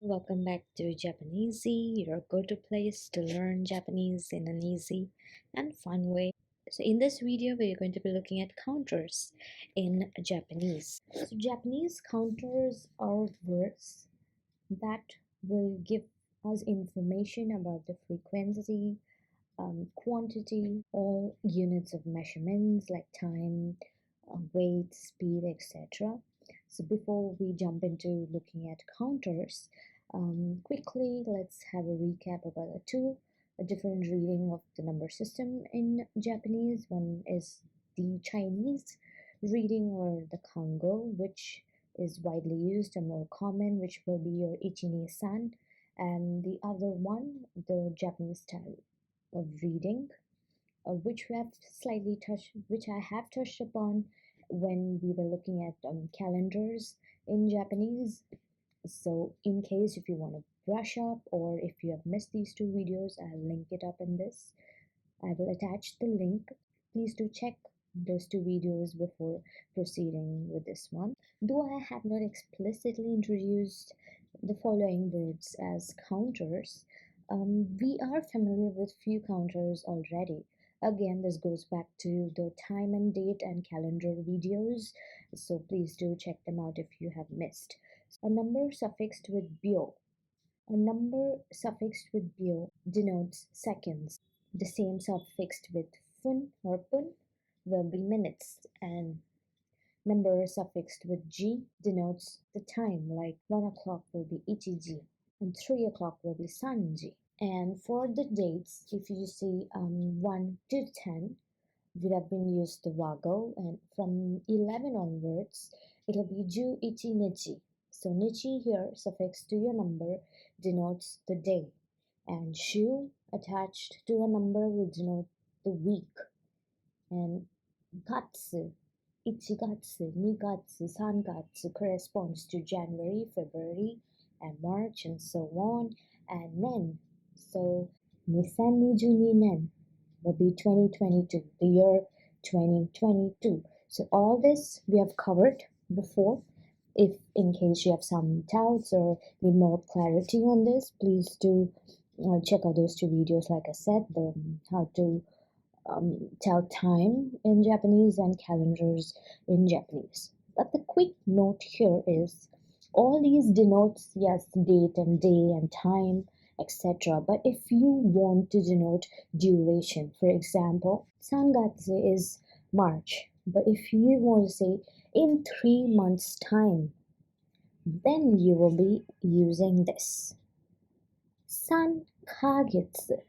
Welcome back to Japaneazy, your go-to place to learn Japanese in an easy and fun way. So in this video, we're going to be looking at counters in Japanese. So Japanese counters are words that will give us information about the frequency, quantity, or units of measurements like time, weight, speed, etc. So before we jump into looking at counters, quickly let's have a recap about the two a different reading of the number system in Japanese. One is the Chinese reading, or the kango, which is widely used and more common, which will be your ichi-ni-san, and the other one, the Japanese style of reading, which I have touched upon when we were looking at calendars in Japanese. So in case if you want to brush up, or if you have missed these two videos, I'll link it up in this. I will attach the link. Please do check those two videos before proceeding with this one. Though I have not explicitly introduced the following words as counters, we are familiar with few counters already. Again, this goes back to the time and date and calendar videos, so please do check them out if you have missed. A number suffixed with bio. A number suffixed with bio denotes seconds. The same suffixed with fun or pun will be minutes, and number suffixed with g denotes the time, like 1 o'clock will be ichiji and 3 o'clock will be sanji. And for the dates, if you see 1 to 10, would have been used the wago, and from 11 onwards, it'll be ju ichi nichi. So nichi here suffixed to your number denotes the day, and shu attached to a number will denote the week, and gatsu, ichigatsu, nigatsu, sangatsu corresponds to January, February, and March, and so on, and nen. So 2022 nen will be 2022, the year 2022. So all this we have covered before. If in case you have some doubts or need more clarity on this, please do check out those two videos. Like I said, the how to tell time in Japanese and calendars in Japanese. But the quick note here is all these denotes, yes, date and day and time, etc. But if you want to denote duration, for example, Sangatsu is March. But if you want to say in 3 months' time, then you will be using this. San kagetsu.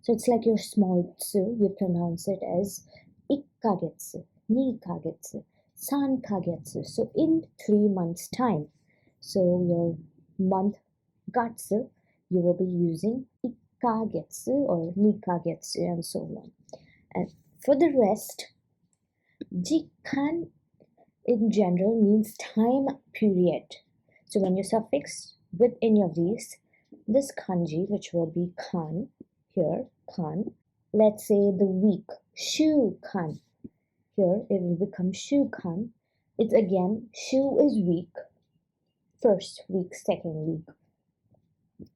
So it's like your small tsu, you pronounce it as ikkagetsu, ni kagetsu, san kagetsu. So in 3 months' time. So your month gatsu, you will be using ikkagetsu or ni kagetsu and so on. And for the rest, jikan in general means time period. So when you suffix with any of these, this kanji, which will be kan here, kan, let's say the week, shu kan, here it will become shu kan. It's again, shu is week, first week, second week.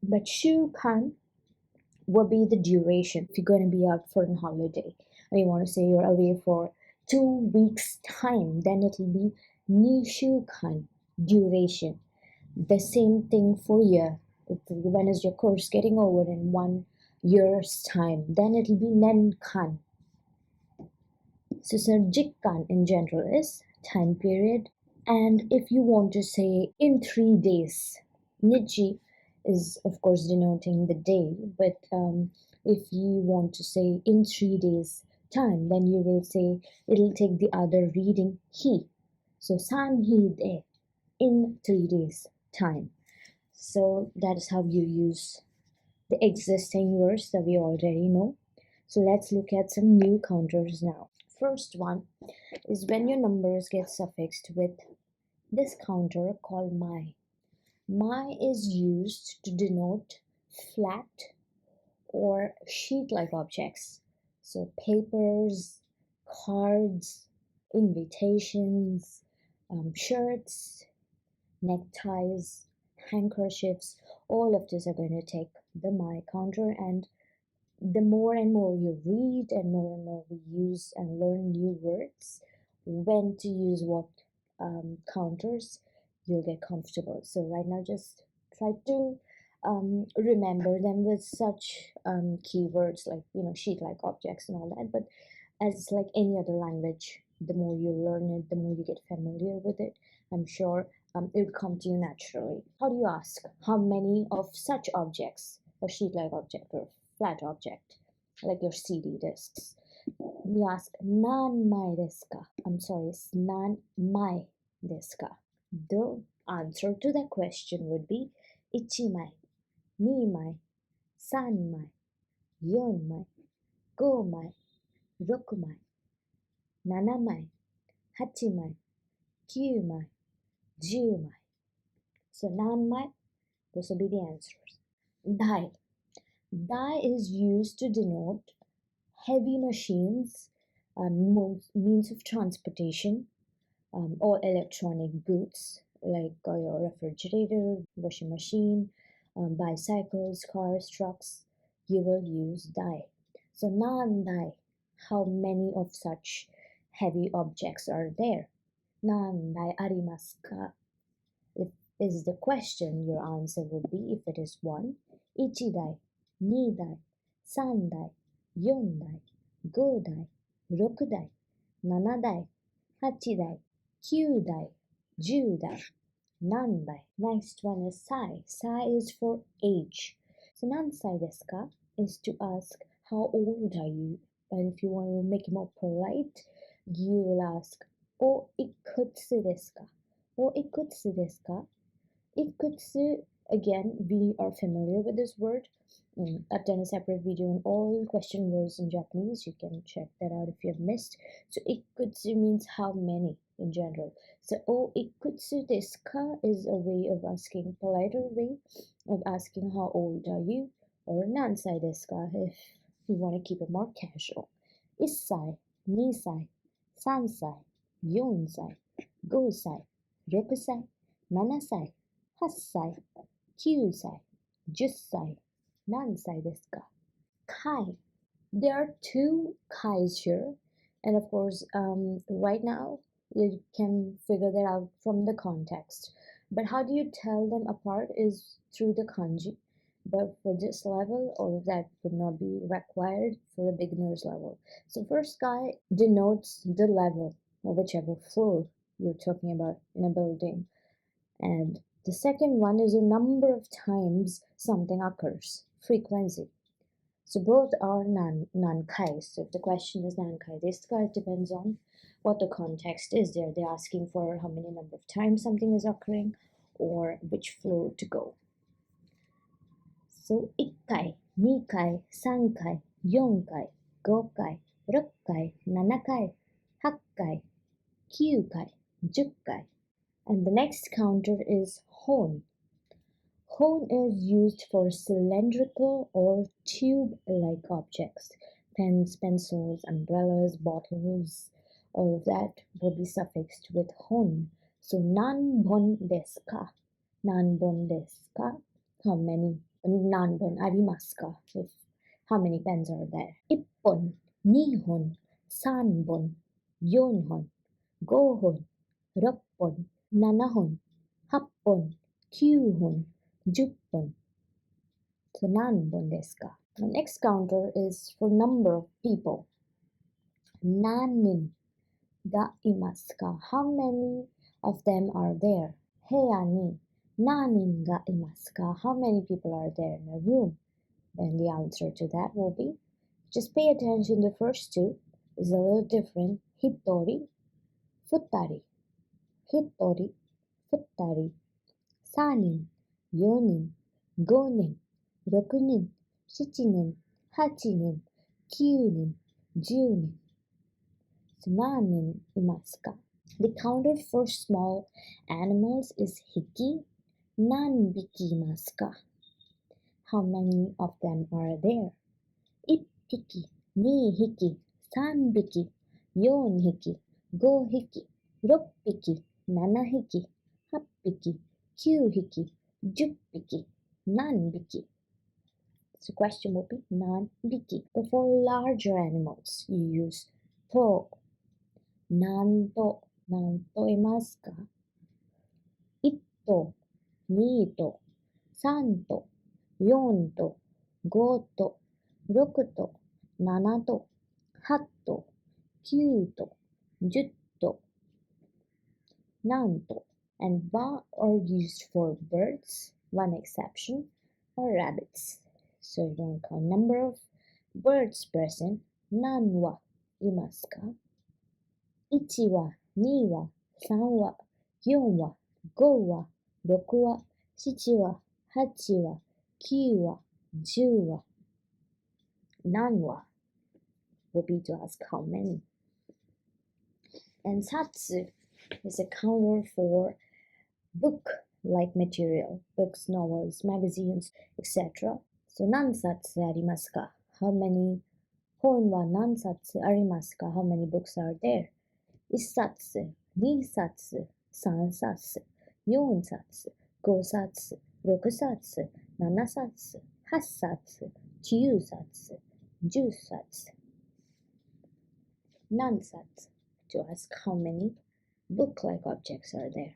But shu kan will be the duration. If you're going to be out for a holiday and you want to say you're away for 2 weeks time, then it will be nishukan, duration. The same thing for year. When is your course getting over in 1 year's time, then it will be nenkan. So jikkan in general is time period. And if you want to say in 3 days, nichi is of course denoting the day, but if you want to say in 3 days time, then you will say it'll take the other reading hi. So san hi de, in 3 days time. So that is how you use the existing words that we already know. So let's look at some new counters now. First one is when your numbers get suffixed with this counter called mai. Mai is used to denote flat or sheet-like objects. So papers, cards, invitations, shirts, neckties, handkerchiefs. All of these are going to take the my counter, and the more and more you read and more we use and learn new words, when to use what counters, you'll get comfortable. So right now, just try to remember them with such keywords like sheet-like objects and all that. But as like any other language, the more you learn it, the more you get familiar with it. I'm sure it will come to you naturally. How do you ask how many of such objects, a sheet-like object or flat object, like your CD discs? You ask nan mai desu ka? I'm sorry, it's nan mai desu ka? The answer to that question would be 1 mai, 2 mai, 3 mai, 4 mai, 5 mai, 6 mai, 7 mai, 8 mai, 9 mai, 10 mai. So nan mai, those will be the answers. Dai. Dai is used to denote heavy machines, means of transportation, or electronic goods like your refrigerator, washing machine, bicycles, cars, trucks. You will use dai. So nan dai, how many of such heavy objects are there? Nan dai arimasu ka? If is the question, your answer would be, if it is 1, 1 dai, 2 dai, 3 dai, 4 dai, 5 dai, 6 dai, 7 dai, 8 dai, 9 dai, 10 dai, nan dai. Next one is sai. Sai is for age. So nan sai desu ka is to ask how old are you? And if you want to make it more polite, you will ask o ikutsu desu ka? O ikutsu desu ka? Ikutsu, again, we are familiar with this word. I've done a separate video on all question words in Japanese. You can check that out if you have missed. So ikutsu means how many in general. So o ikutsu desu ka is a way of asking, politer way of asking how old are you, or nansai desu ka if you want to keep it more casual. 1 歳, 2 歳, 3 歳, 4 歳, 5 歳, 6 歳, 7 歳, 8歳, 9歳, 10歳, 何歳ですか? Kai. There are 2 kais here, and of course, right now you can figure that out from the context. But how do you tell them apart is through the kanji. But for this level, all of that would not be required for a beginner's level. So first kai denotes the level of whichever floor you're talking about in a building. And the second one is a number of times something occurs, frequency. So both are nankai. So if the question is nankai desu ka, it depends on what the context is there. They're asking for how many number of times something is occurring or which floor to go. So 1回, 2回, 3回, 4回, 5回, 6回, 7回, 8回, 9回, 10回. And the next counter is hon. Hon is used for cylindrical or tube-like objects. Pens, pencils, umbrellas, bottles, all of that will be suffixed with hon. So nanbon desu ka? Nanbon desu ka? How many? Nanbon arimasu ka? If how many pens are there? 1本, 2本, 3本, 4本, 5本, 6本, 7本, 8本, 9本, 10本. So 何本ですか? The next counter is for number of people. 何人がいますか? How many of them are there? 部屋に何人がいますか? How many people are there in a room? Then the answer to that will be, just pay attention, the first two is a little different. 一人、二人、一人、二人、三人、四人、五人、六人、七人、八人、九人、十人. So 何人いますか? The counter for small animals is 匹. 何匹いますか? How many of them are there? 1匹、2匹、3匹、4匹、5匹、6匹、7匹、8匹、9匹、10匹, nanbiki. So question would be nanbiki. But for larger animals, you use to. Nanto imasu ka? 1 2 3 4 5 6 7 8 9 10 nanto. And wa are used for birds, one exception, or rabbits. So you want to count number of birds present. Nan wa imasu ka? 1 は、2は、3は、4は、5は、6は、7は、8は、9は、10は。何は would be to ask how many. And satsu is a counter for book-like material, books, novels, magazines, etc. So 何冊ありますか? How many 本は何冊ありますか? How many books are there? 1冊、2冊、3冊、4冊、5冊、6冊、7冊、8冊、9冊、10冊。何冊 to ask how many book-like objects are there.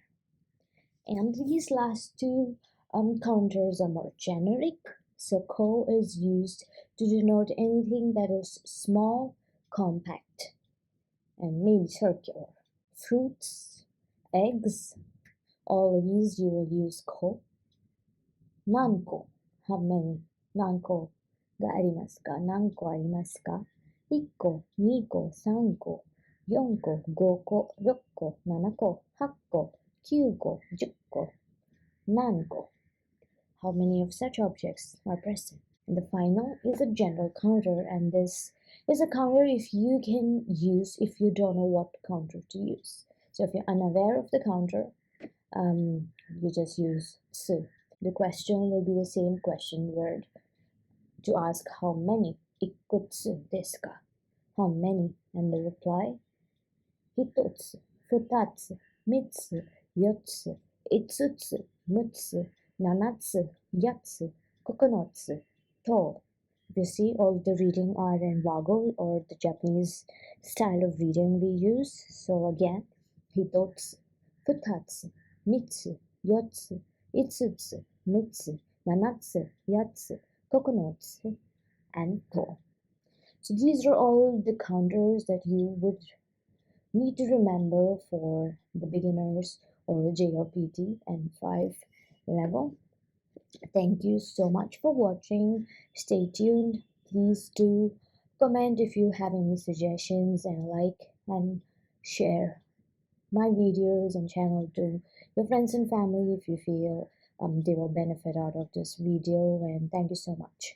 And these last two counters are more generic. So ko is used to denote anything that is small, compact, and maybe circular. Fruits, eggs, all of these you will use ko. Nanko, how many? Nanko ga arimasu ka? Nanko arimasu ka? 1個、2個、3個、4個、5個、6個、7個、8個、9個、10個。何個? How many of such objects are present? And the final is a general counter, and this is a counter if you can use if you don't know what counter to use. So if you're unaware of the counter, you just use tsu. The question will be the same question word to ask how many. Ikutsu desu ka? How many? And the reply, hitotsu, futatsu, mitsu, yotsu, itsutsu, mutsu, nanatsu, yatsu, kokonotsu, to. You see, all the reading are in wago, or the Japanese style of reading we use. So again, hitotsu, futatsu, mitsu, yotsu, itsutsu, mutsu, nanatsu, yatsu, kokonotsu, and to. So these are all the counters that you would need to remember for the beginners or JLPT N5 level. Thank you so much for watching. Stay tuned. Please do comment if you have any suggestions, and like and share my videos and channel to your friends and family if you feel they will benefit out of this video. And thank you so much.